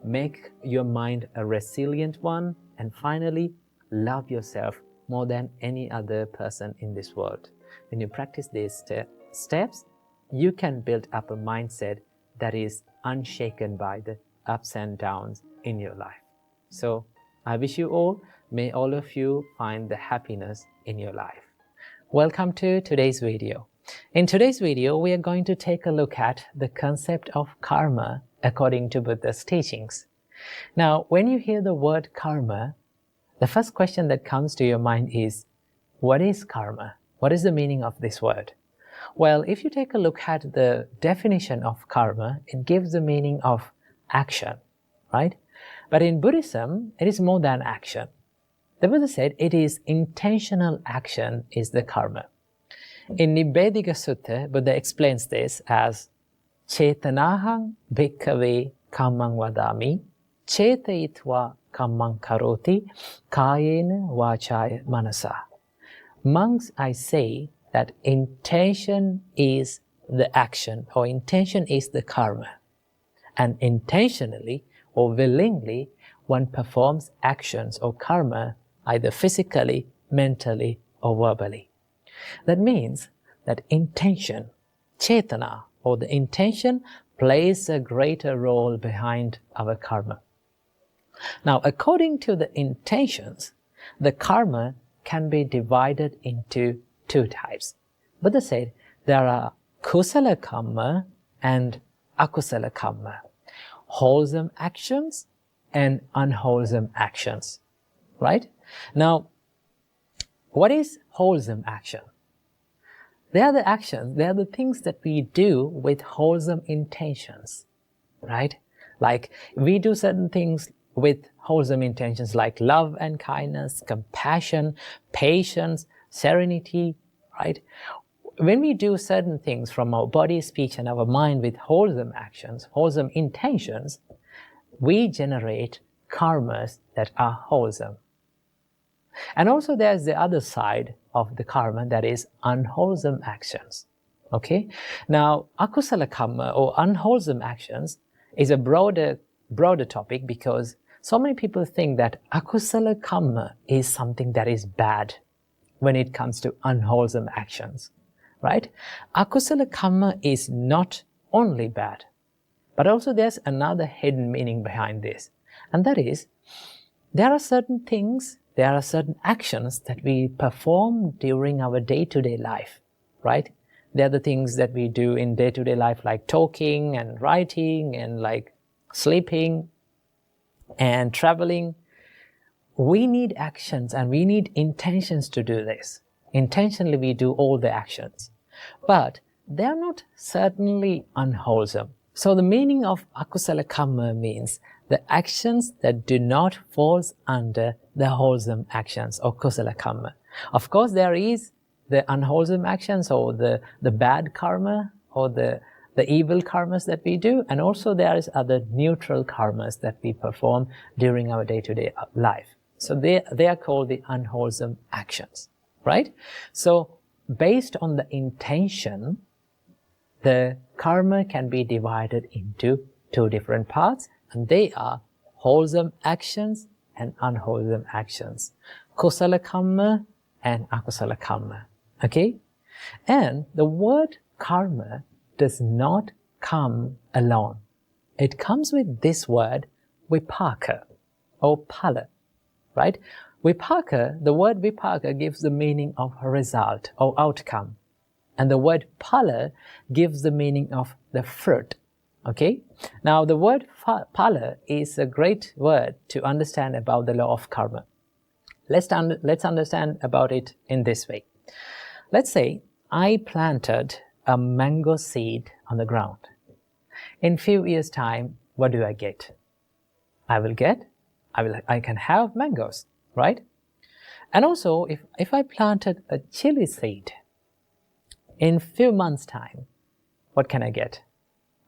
make your mind a resilient one, and finally, love yourself more than any other person in this world. When you practice these steps, you can build up a mindset that is unshaken by the ups and downs in your life. So I wish you all, may all of you find the happiness in your life. Welcome to today's video. In today's video, we are going to take a look at the concept of karma according to Buddha's teachings. Now, when you hear the word karma, the first question that comes to your mind is, what is karma? What is the meaning of this word? Well, if you take a look at the definition of karma, it gives the meaning of action, right? But in Buddhism, it is more than action. The Buddha said it is intentional action is the karma. In Nibbedika Sutta, Buddha explains this as Chetanahang bhikkhave kammang vadami chetayitva kammang karoti kayena vachaya manasa. Monks, I say that intention is the action, or intention is the karma. And intentionally or willingly, one performs actions or karma either physically, mentally, or verbally. That means that intention, chetana, or the intention plays a greater role behind our karma. Now, according to the intentions, the karma can be divided into two types. Buddha said there are kusala karma and akusala karma, wholesome actions and unwholesome actions, right? Now, what is wholesome action? They are the actions, they are the things that we do with wholesome intentions, right? Like we do certain things with wholesome intentions like love and kindness, compassion, patience, serenity, right? When we do certain things from our body, speech, and our mind with wholesome actions, wholesome intentions, we generate karmas that are wholesome. And also there's the other side of the karma, that is unwholesome actions. Okay? Now, akusala karma or unwholesome actions is a broader topic, because so many people think that akusala karma is something that is bad when it comes to unwholesome actions, right? Akusala karma is not only bad, but also there's another hidden meaning behind this. And that is, there are certain things, there are certain actions that we perform during our day-to-day life, right? They're the things that we do in day-to-day life, like talking and writing and like sleeping and traveling. We need actions and we need intentions to do this. Intentionally we do all the actions. But they're not certainly unwholesome. So the meaning of akusala karma means the actions that do not fall under the wholesome actions or kusala karma. Of course, there is the unwholesome actions or the bad karma or the evil karmas that we do, and also there is other neutral karmas that we perform during our day-to-day life. So they are called the unwholesome actions, right? So based on the intention, the karma can be divided into two different parts, and they are wholesome actions and unwholesome actions. Kusala karma and akusala karma. Okay? And the word karma does not come alone. It comes with this word vipaka or phala, right? Vipaka, the word vipaka gives the meaning of result or outcome. And the word phala gives the meaning of the fruit. Okay? Now the word phala is a great word to understand about the law of karma. Let's understand about it in this way. Let's say I planted a mango seed on the ground. In few years' time, what do I get? I can have mangoes, right? And also, if I planted a chili seed, in few months' time, what can I get?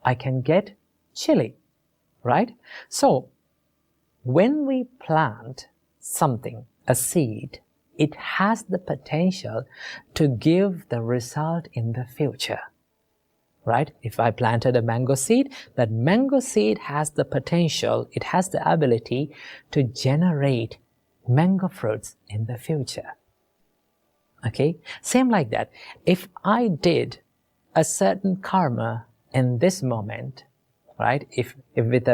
I can get chili, right? So, when we plant something, a seed, it has the potential to give the result in the future, right? If I planted a mango seed, that mango seed has the potential, it has the ability to generate mango fruits in the future. Okay? Same like that. If I did a certain karma in this moment, right? If with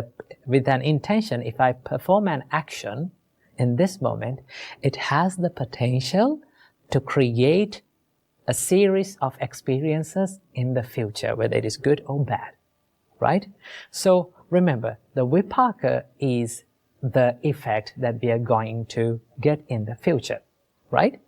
an intention, if I perform an action in this moment, it has the potential to create a series of experiences in the future, whether it is good or bad, right? So remember, the vipaka is the effect that we are going to get in the future, right?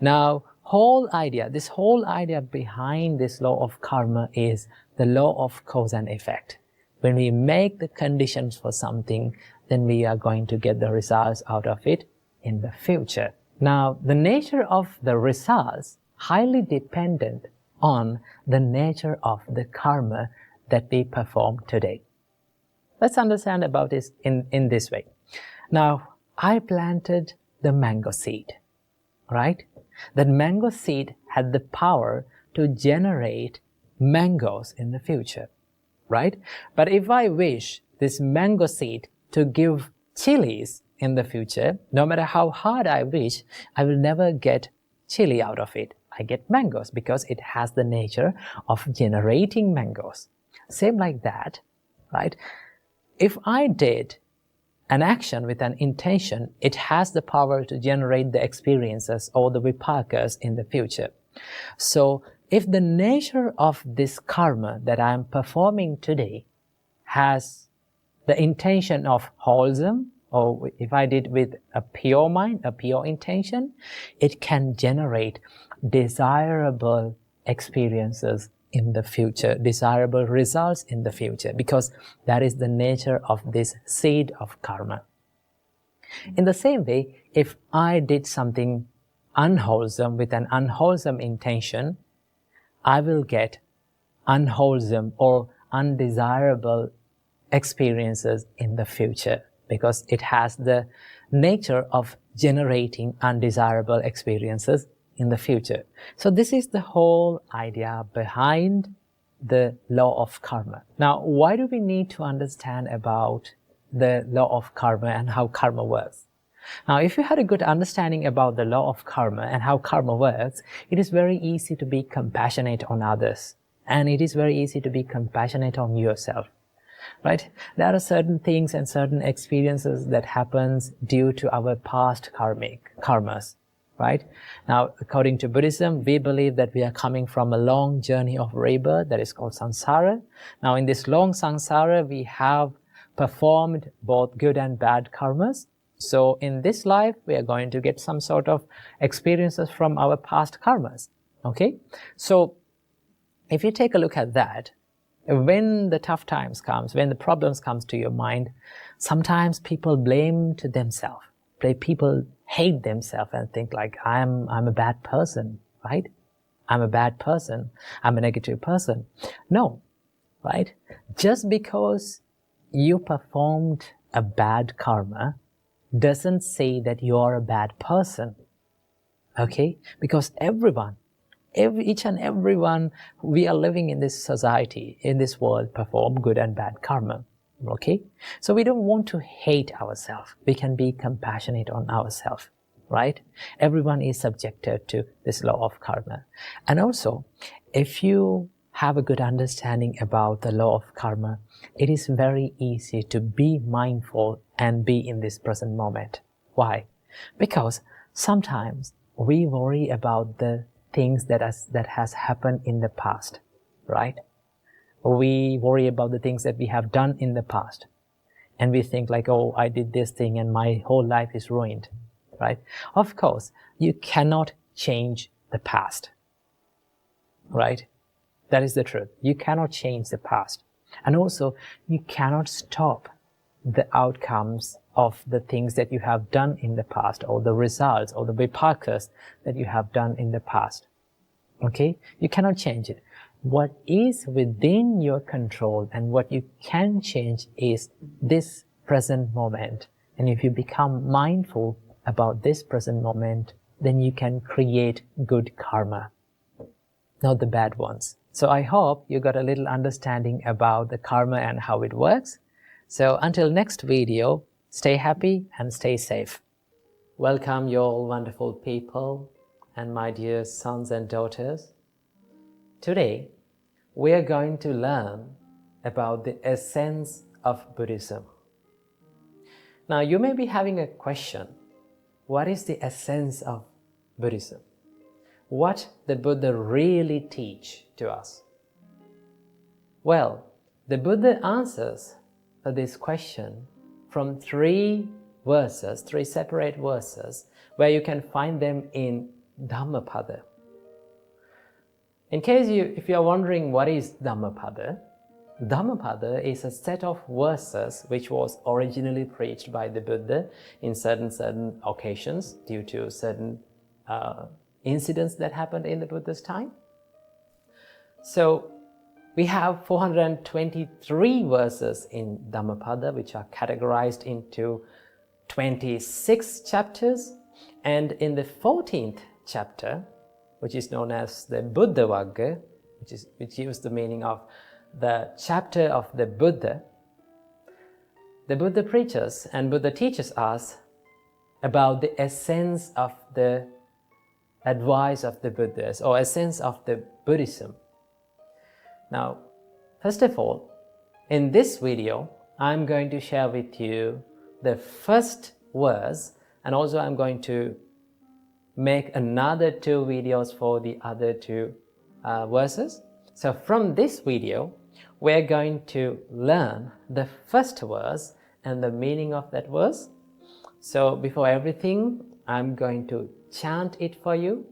Now, this whole idea behind this law of karma is the law of cause and effect. When we make the conditions for something, then we are going to get the results out of it in the future. Now, the nature of the results highly dependent on the nature of the karma that we perform today. Let's understand about this in this way. Now, I planted the mango seed, right? That mango seed had the power to generate mangoes in the future, right? But if I wish this mango seed to give chilies in the future, no matter how hard I wish, I will never get chili out of it. I get mangoes because it has the nature of generating mangoes. Same like that, right? If I did an action with an intention, it has the power to generate the experiences or the vipakas in the future. So if the nature of this karma that I am performing today has the intention of wholesome, or if I did with a pure mind, a pure intention, it can generate desirable experiences in the future, desirable results in the future, because that is the nature of this seed of karma. In the same way, if I did something unwholesome with an unwholesome intention, I will get unwholesome or undesirable experiences in the future, because it has the nature of generating undesirable experiences in the future. So this is the whole idea behind the law of karma. Now, why do we need to understand about the law of karma and how karma works? Now, if you had a good understanding about the law of karma and how karma works, it is very easy to be compassionate on others. And it is very easy to be compassionate on yourself. Right? There are certain things and certain experiences that happens due to our past karmas. Right? Now, according to Buddhism, we believe that we are coming from a long journey of rebirth that is called samsara. Now, in this long samsara, we have performed both good and bad karmas. So, in this life, we are going to get some sort of experiences from our past karmas. Okay? So, if you take a look at that, when the tough times comes, when the problems comes to your mind, sometimes people blame to themselves. People hate themselves and think like, I'm a bad person, right? I'm a bad person, I'm a negative person. No, right? Just because you performed a bad karma doesn't say that you're a bad person, okay? Because each and everyone, we are living in this society, in this world, perform good and bad karma, okay? So we don't want to hate ourselves. We can be compassionate on ourselves, right? Everyone is subjected to this law of karma. And also, if you have a good understanding about the law of karma, it is very easy to be mindful and be in this present moment. Why? Because sometimes we worry about the things that has happened in the past, right? We worry about the things that we have done in the past. And we think like, oh, I did this thing and my whole life is ruined, right? Of course, you cannot change the past, right? That is the truth. You cannot change the past. And also, you cannot stop the outcomes of the things that you have done in the past, or the results or the vipakas that you have done in the past. Okay? You cannot change it. What is within your control and what you can change is this present moment. And if you become mindful about this present moment, then you can create good karma, not the bad ones. So I hope you got a little understanding about the karma and how it works. So until next video, stay happy and stay safe. Welcome you all wonderful people and my dear sons and daughters. Today, we are going to learn about the essence of Buddhism. Now, you may be having a question. What is the essence of Buddhism? What the Buddha really teach to us? Well, the Buddha answers this question from three separate verses, where you can find them in Dhammapada. In case if you are wondering what is Dhammapada, Dhammapada is a set of verses which was originally preached by the Buddha in certain occasions due to certain incidents that happened in the Buddha's time. So we have 423 verses in Dhammapada, which are categorized into 26 chapters. And in the 14th chapter, which is known as the Buddha Vagga, which gives the meaning of the chapter of the Buddha preaches and Buddha teaches us about the essence of the advice of the Buddhas, or essence of the Buddhism. Now, first of all, in this video, I'm going to share with you the first verse, and also I'm going to make another 2 videos for the other 2 verses. So from this video, we're going to learn the first verse and the meaning of that verse. So before everything, I'm going to chant it for you.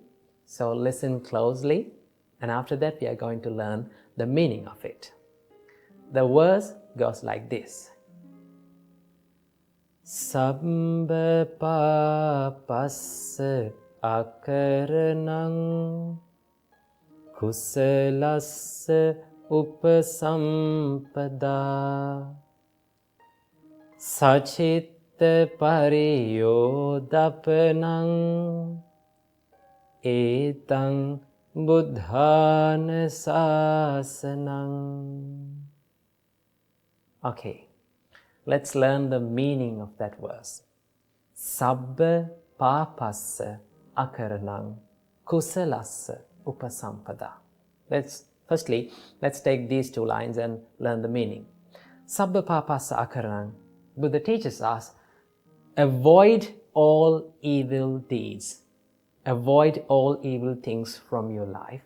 So listen closely, and after that we are going to learn the meaning of it. The verse goes like this. Sambha papassa akaranang kusalassa upasampada sachitta pariyodapanang etang buddhana sasanang. Okay, let's learn the meaning of that verse. Sabbha papassa akaranang kusalassa upasampada. Let's take these 2 lines and learn the meaning. Sabbha papassa akaranang. Buddha teaches us, avoid all evil deeds. Avoid all evil things from your life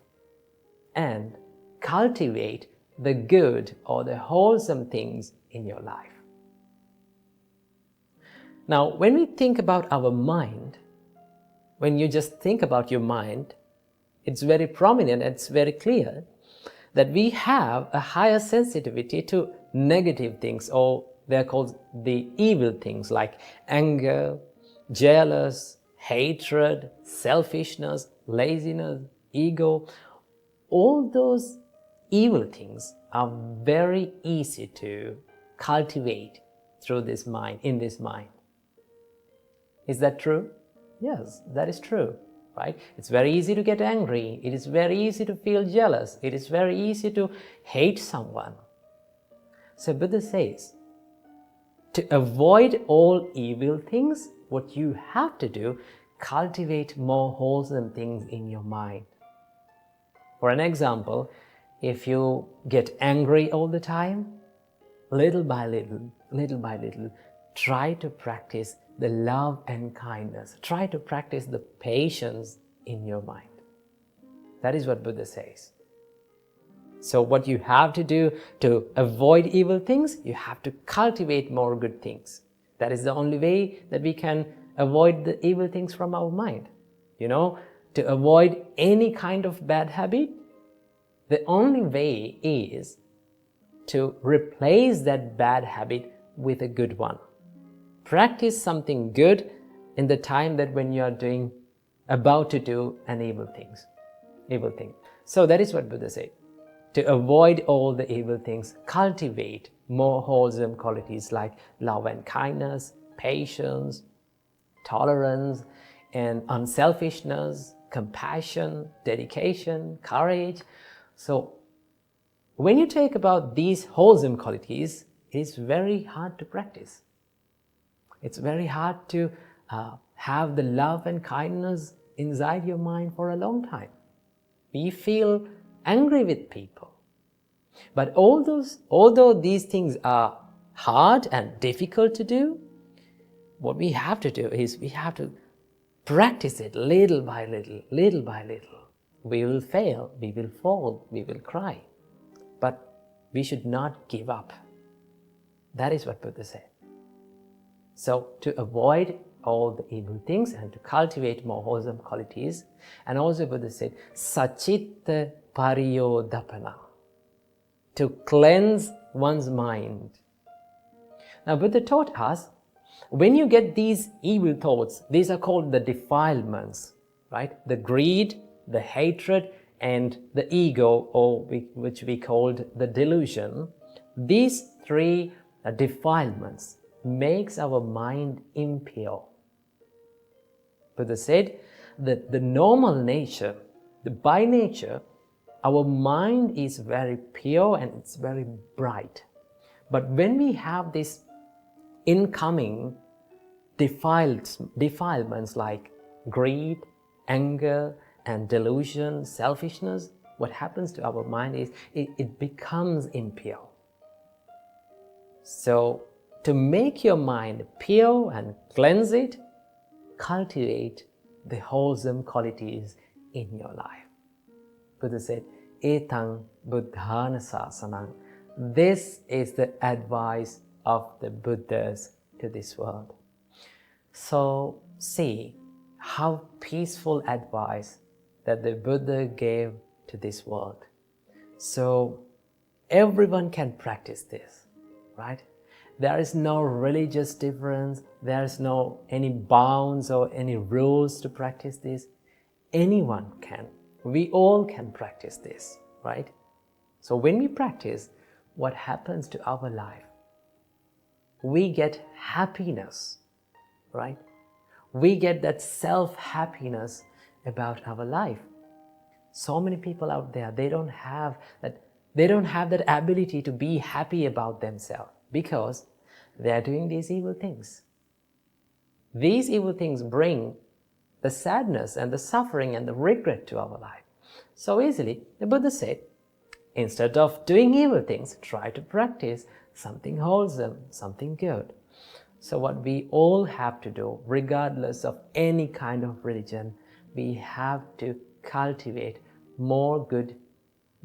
and cultivate the good or the wholesome things in your life. Now, when we think about our mind, when you just think about your mind, it's very prominent, it's very clear that we have a higher sensitivity to negative things, or they're called the evil things like anger, jealous, hatred, selfishness, laziness, ego, all those evil things are very easy to cultivate through this mind, in this mind. Is that true? Yes, that is true, right? It's very easy to get angry. It is very easy to feel jealous. It is very easy to hate someone. So Buddha says, to avoid all evil things, what you have to do, cultivate more wholesome things in your mind. For an example, if you get angry all the time, little by little, try to practice the love and kindness. Try to practice the patience in your mind. That is what Buddha says. So what you have to do to avoid evil things, you have to cultivate more good things. That is the only way that we can avoid the evil things from our mind. To avoid any kind of bad habit, the only way is to replace that bad habit with a good one. Practice something good in the time that when you are about to do an evil thing. So that is what Buddha said. To avoid all the evil things, cultivate more wholesome qualities like love and kindness, patience, tolerance, and unselfishness, compassion, dedication, courage. So when you take about these wholesome qualities, it is very hard to practice. It's very hard to have the love and kindness inside your mind for a long time. We feel angry with people. But although these things are hard and difficult to do, what we have to do is we have to practice it little by little. We will fail, we will fall, we will cry. But we should not give up. That is what Buddha said. So to avoid all the evil things and to cultivate more wholesome qualities, and also Buddha said, sacitta pariyodapana, to cleanse one's mind. Now Buddha taught us, when you get these evil thoughts, these are called the defilements, right? The greed, the hatred, and the ego, or which we called the delusion. These three defilements makes our mind impure. Buddha said that the normal nature, by nature, our mind is very pure and it's very bright. But when we have this incoming defilements like greed, anger, and delusion, selfishness, what happens to our mind is it becomes impure. So to make your mind pure and cleanse it, cultivate the wholesome qualities in your life. Buddha said, etang buddhana sasanang. This is the advice of the Buddhas to this world. So see how peaceful advice that the Buddha gave to this world. So everyone can practice this, right? There is no religious difference, there is no any bounds or any rules to practice this. Anyone can. We all can practice this, right? So when we practice, what happens to our life? We get happiness, right? We get that self-happiness about our life. So many people out there, they don't have that ability to be happy about themselves because they are doing these evil things. These evil things bring the sadness and the suffering and the regret to our life. So easily, the Buddha said, instead of doing evil things, try to practice something wholesome, something good. So what we all have to do, regardless of any kind of religion, we have to cultivate more good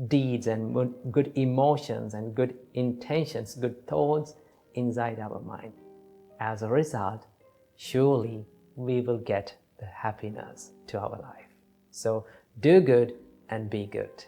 deeds and good emotions and good intentions, good thoughts inside our mind. As a result, surely we will get the happiness to our life. So do good and be good.